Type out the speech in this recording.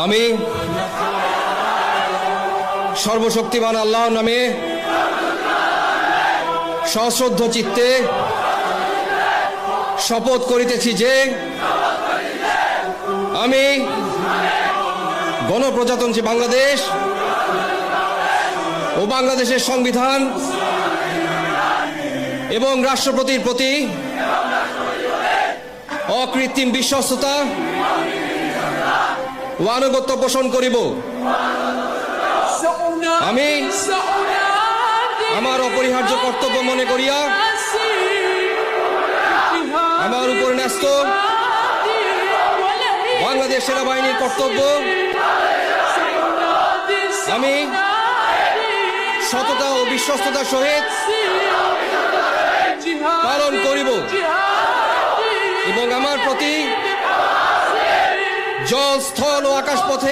আমি সর্বশক্তিমান আল্লাহর নামে সশ্রদ্ধ চিত্তে শপথ করিতেছি যে আমি গণপ্রজাতন্ত্রী বাংলাদেশ ও বাংলাদেশের সংবিধান এবং রাষ্ট্রপতির প্রতি অকৃত্রিম বিশ্বস্ততা ও আনুগত্য পোষণ করিব। আমি আমার অপরিহার্য কর্তব্য মনে করিয়া আমার উপর ন্যস্ত বাংলাদেশ সেনাবাহিনীর কর্তব্য আমি সততা ও বিশ্বস্ততার সহিত পালন করিব এবং আমার প্রতি জল, স্থল ও আকাশ পথে